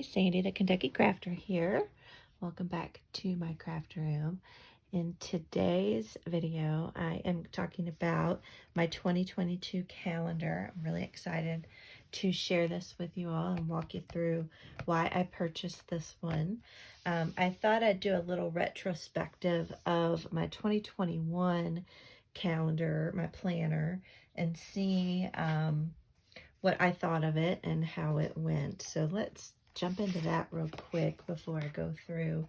Hi, Sandy the Kentucky Crafter here. Welcome back to my craft room. In today's video, I am talking about my 2022 calendar. I'm really excited to share this with you all and walk you through why I purchased this one. I thought I'd do a little retrospective of my 2021 calendar, my planner, and see what I thought of it and how it went. So let's jump into that real quick before I go through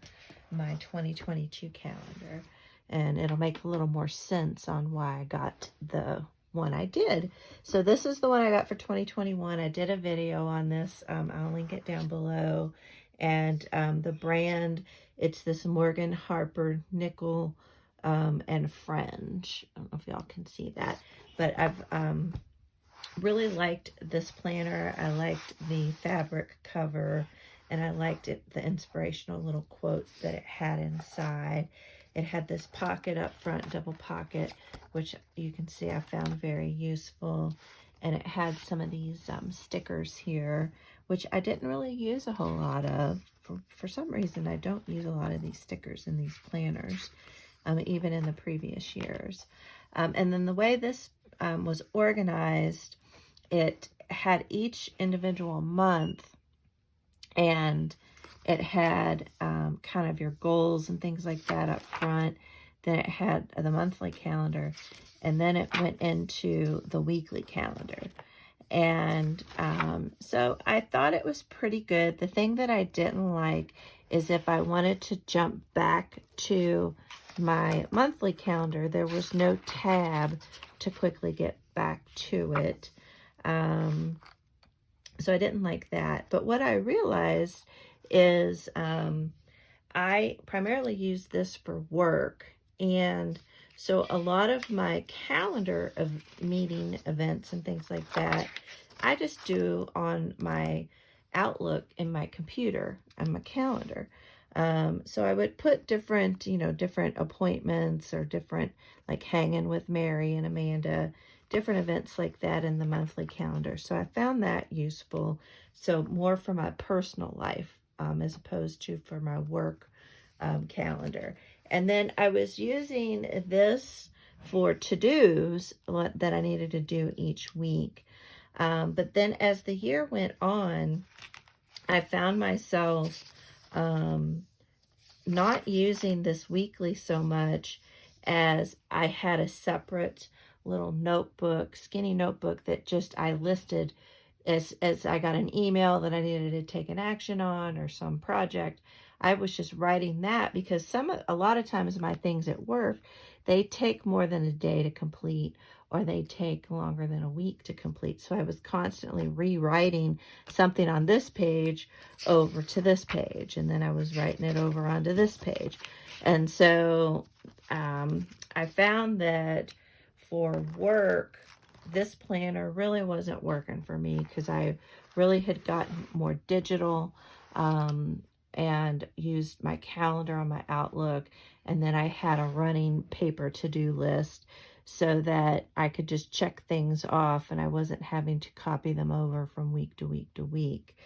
my 2022 calendar. And it'll make a little more sense on why I got the one I did. So this is the one I got for 2021. I did a video on this. I'll link it down below. And the brand, it's this Morgan Harper nickel and fringe. I don't know if y'all can see that, but I've really liked this planner. I liked the fabric cover, and I liked the inspirational little quotes that it had inside. It had this pocket up front, double pocket, which you can see I found very useful. And it had some of these stickers here, which I didn't really use a whole lot of. For some reason, I don't use a lot of these stickers in these planners, even in the previous years. And then the way this was organized, it had each individual month, and it had kind of your goals and things like that up front. Then it had the monthly calendar, and then it went into the weekly calendar. And so I thought it was pretty good. The thing that I didn't like is if I wanted to jump back to my monthly calendar, there was no tab to quickly get back to it. So I didn't like that. But what I realized is I primarily use this for work. And so a lot of my calendar of meeting events and things like that, I just do on my Outlook in my computer and my calendar. So I would put different, different appointments or different, like hanging with Mary and Amanda, different events like that in the monthly calendar. So I found that useful. So more for my personal life as opposed to for my work calendar. And then I was using this for to-dos that I needed to do each week. But then as the year went on, I found myself not using this weekly so much, as I had a separate little notebook, skinny notebook, that just I listed as I got an email that I needed to take an action on or some project. I was just writing that because a lot of times my things at work, they take more than a day to complete, or they take longer than a week to complete. So I was constantly rewriting something on this page over to this page, and then I was writing it over onto this page. And so I found that for work, this planner really wasn't working for me because I really had gotten more digital and used my calendar on my Outlook, and then I had a running paper to-do list so that I could just check things off and I wasn't having to copy them over from week to week to week.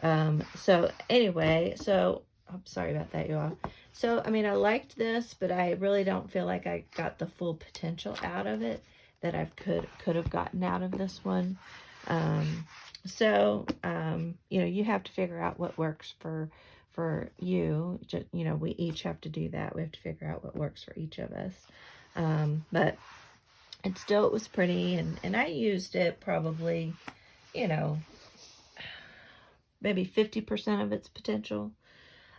So anyway, I'm sorry about that, y'all. So, I mean, I liked this, but I really don't feel like I got the full potential out of it that I could have gotten out of this one. You have to figure out what works for you. We each have to do that. We have to figure out what works for each of us. But it was pretty, and I used it probably, maybe 50% of its potential.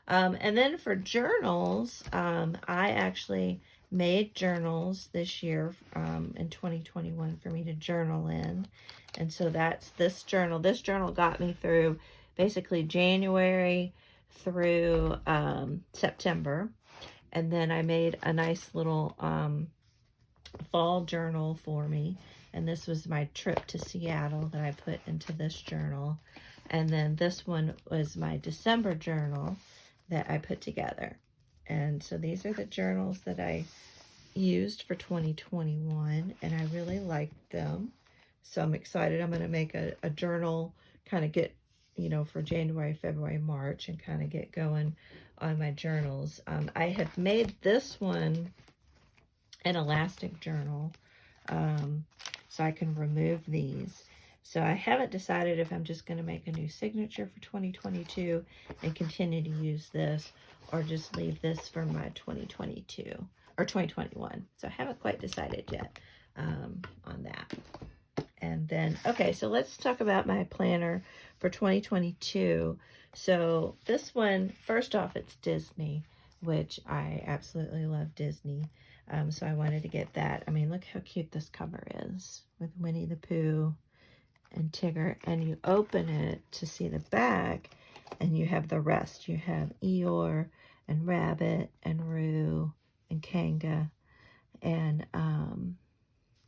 And then for journals, I actually made journals this year in 2021 for me to journal in. And so that's this journal. This journal got me through basically January through September. And then I made a nice little fall journal for me. And this was my trip to Seattle that I put into this journal. And then this one was my December journal that I put together. And so these are the journals that I used for 2021, and I really liked them. So I'm excited. I'm going to make a journal, kind of get you know, for January, February, March, and kind of get going on my journals. I have made this one an elastic journal, so I can remove these. So I haven't decided if I'm just going to make a new signature for 2022 and continue to use this, or just leave this for my 2022 or 2021. So I haven't quite decided yet on that. And then, okay, so let's talk about my planner for 2022. So this one, first off, it's Disney, which I absolutely love Disney. So I wanted to get that. I mean, look how cute this cover is with Winnie the Pooh and Tigger. And you open it to see the back, and you have the rest. You have Eeyore and Rabbit and Roo and Kanga, and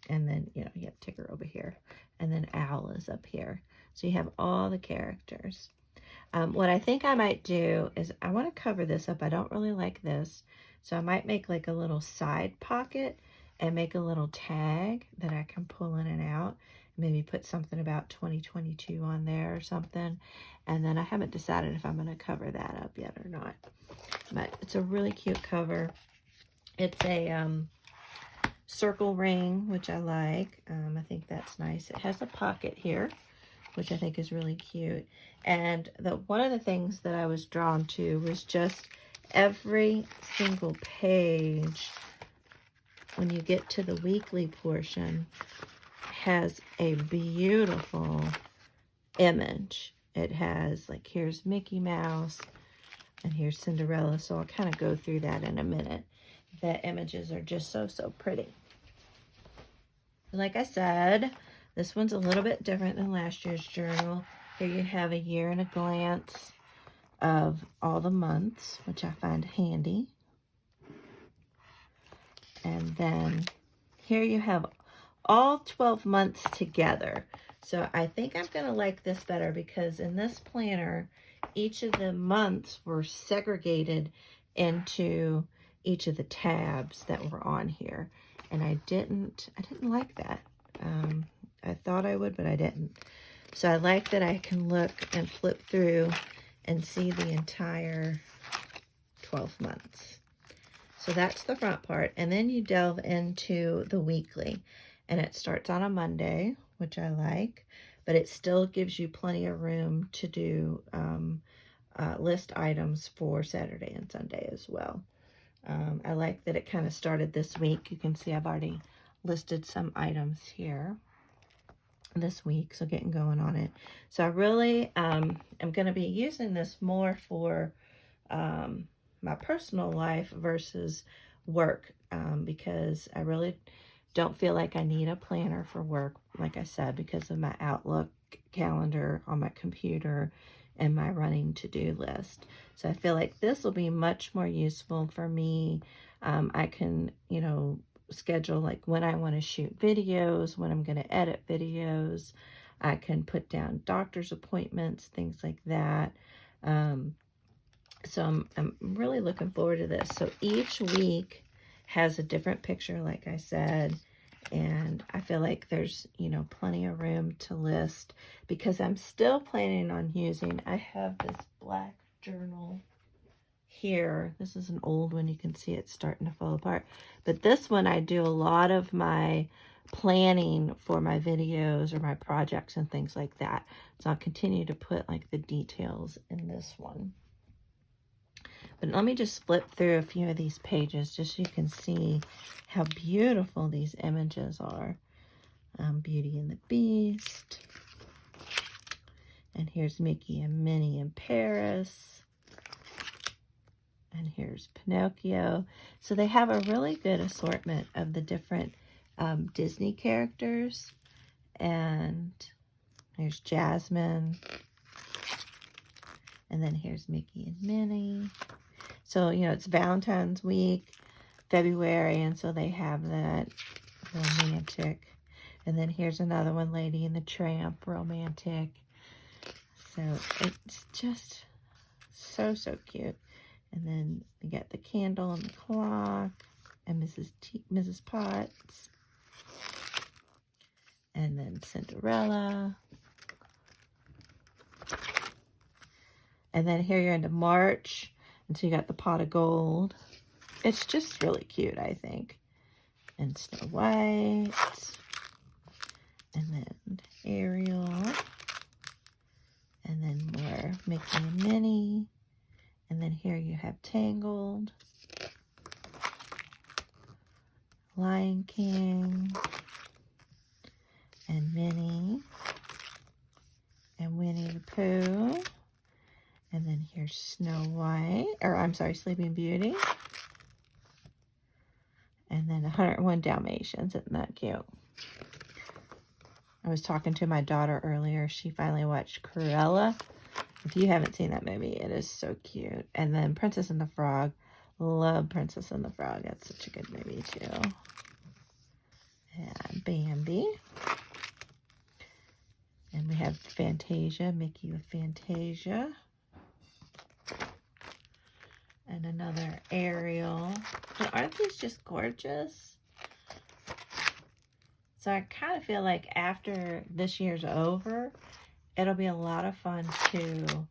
then, you know, you have Tigger over here, and then Owl is up here. So you have all the characters. What I think I might do is I want to cover this up. I don't really like this, so I might make like a little side pocket and make a little tag that I can pull in and out. Maybe put something about 2022 on there or something. And then I haven't decided if I'm going to cover that up yet or not. But it's a really cute cover. It's a circle ring, which I like. I think that's nice. It has a pocket here, which I think is really cute. And one of the things that I was drawn to was just every single page, when you get to the weekly portion, has a beautiful image. It has, like, here's Mickey Mouse and here's Cinderella. So I'll kind of go through that in a minute. The images are just so pretty. Like I said, this one's a little bit different than last year's journal. Here you have a year and a glance of all the months, which I find handy. And then here you have all 12 months together. So I think I'm going to like this better, because in this planner, each of the months were segregated into each of the tabs that were on here. And I didn't like that. I thought I would, but I didn't. So I like that I can look and flip through and see the entire 12 months. So that's the front part. And then you delve into the weekly. And it starts on a Monday, which I like. But it still gives you plenty of room to do list items for Saturday and Sunday as well. I like that it kind of started this week. You can see I've already listed some items here this week, so getting going on it. So I really am going to be using this more for my personal life versus work, because I really don't feel like I need a planner for work, like I said, because of my Outlook calendar on my computer and my running to-do list. So I feel like this will be much more useful for me. I can, you know, schedule like when I want to shoot videos, when I'm going to edit videos. I can put down doctor's appointments, things like that. So I'm really looking forward to this. So each week has a different picture, like I said. And I feel like there's, you know, plenty of room to list, because I'm still planning on using, I have this black journal here. This is an old one. You can see it's starting to fall apart. But this one, I do a lot of my planning for my videos or my projects and things like that. So I'll continue to put like the details in this one. But let me just flip through a few of these pages just so you can see how beautiful these images are. Beauty and the Beast. And here's Mickey and Minnie in Paris. And here's Pinocchio. So they have a really good assortment of the different Disney characters. And here's Jasmine. And then here's Mickey and Minnie. So, you know, it's Valentine's week, February, and so they have that romantic. And then here's another one, Lady and the Tramp, romantic. So it's just so cute. And then you got the candle and the clock and Mrs. Potts. And then Cinderella. And then here you're into March. And so you got the pot of gold. It's just really cute, I think. And Snow White. And then Ariel. And then more Mickey and Minnie. And then here you have Tangled. Lion King. And Minnie. And Winnie the Pooh. And then here's Snow White. Or I'm sorry, Sleeping Beauty. And then 101 Dalmatians. Isn't that cute? I was talking to my daughter earlier. She finally watched Cruella. If you haven't seen that movie, it is so cute. And then Princess and the Frog. Love Princess and the Frog. That's such a good movie, too. And Bambi. And we have Fantasia. Mickey with Fantasia. And another Ariel. But aren't these just gorgeous? So I kind of feel like after this year's over, it'll be a lot of fun to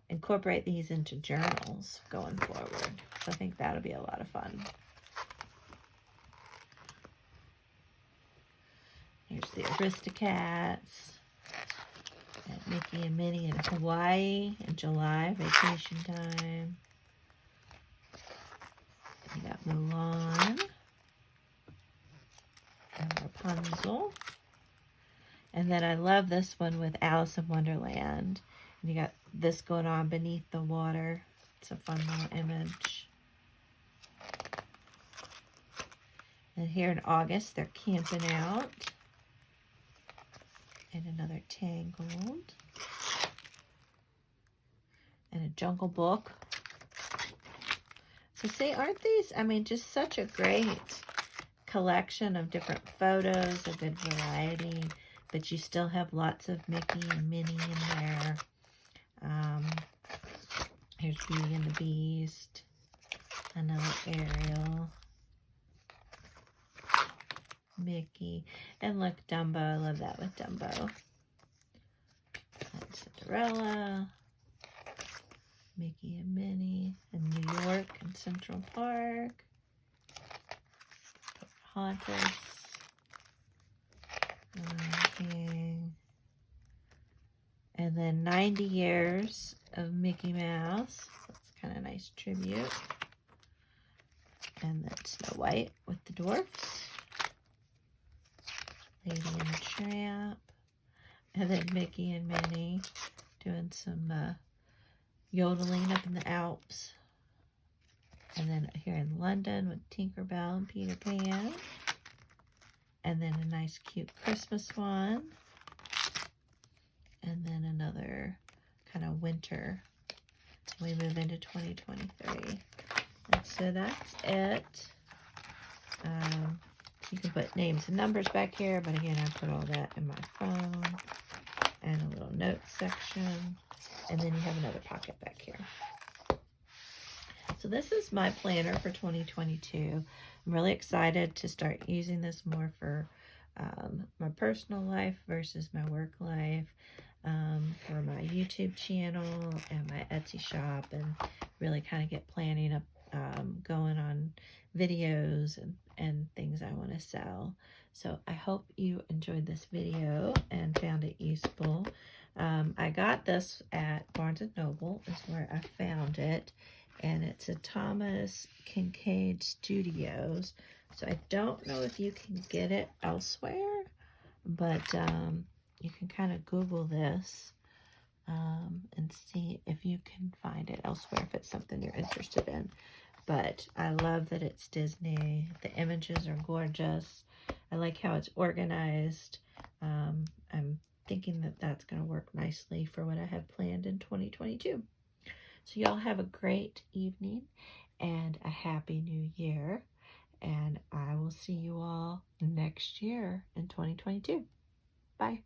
incorporate these into journals going forward. So I think that'll be a lot of fun. Here's the Aristocats. And Mickey and Minnie in Hawaii in July, vacation time. You got Mulan. And Rapunzel. And then I love this one with Alice in Wonderland. And you got this going on beneath the water. It's a fun little image. And here in August, they're camping out. And another Tangled. And a Jungle Book. So see, aren't these, I mean, just such a great collection of different photos, a good variety, but you still have lots of Mickey and Minnie in there. Here's Beauty and the Beast, another Ariel, Mickey, and look, Dumbo. I love that with Dumbo. And Cinderella, Mickey and Minnie, and New York and Central Park, Pocahontas, King. And then 90 years of Mickey Mouse. That's kind of a nice tribute. And then Snow White with the dwarfs. Lady and the Tramp. And then Mickey and Minnie doing some yodeling up in the Alps. And then here in London with Tinkerbell and Peter Pan. And then a nice cute Christmas one. And then another kind of winter. We move into 2023. And so that's it. You can put names and numbers back here, but again, I put all that in my phone. And a little notes section. And then you have another pocket back here. So this is my planner for 2022. I'm really excited to start using this more for my personal life versus my work life, for my YouTube channel and my Etsy shop, and really kind of get planning up, going on videos and things I want to sell. So I hope you enjoyed this video and found it useful. I got this at Barnes & Noble is where I found it. And it's a Thomas Kincaid Studios. So I don't know if you can get it elsewhere, but you can kind of Google this and see if you can find it elsewhere if it's something you're interested in. But I love that it's Disney. The images are gorgeous. I like how it's organized. I'm thinking that that's going to work nicely for what I have planned in 2022. So y'all have a great evening and a happy new year. And I will see you all next year in 2022. Bye.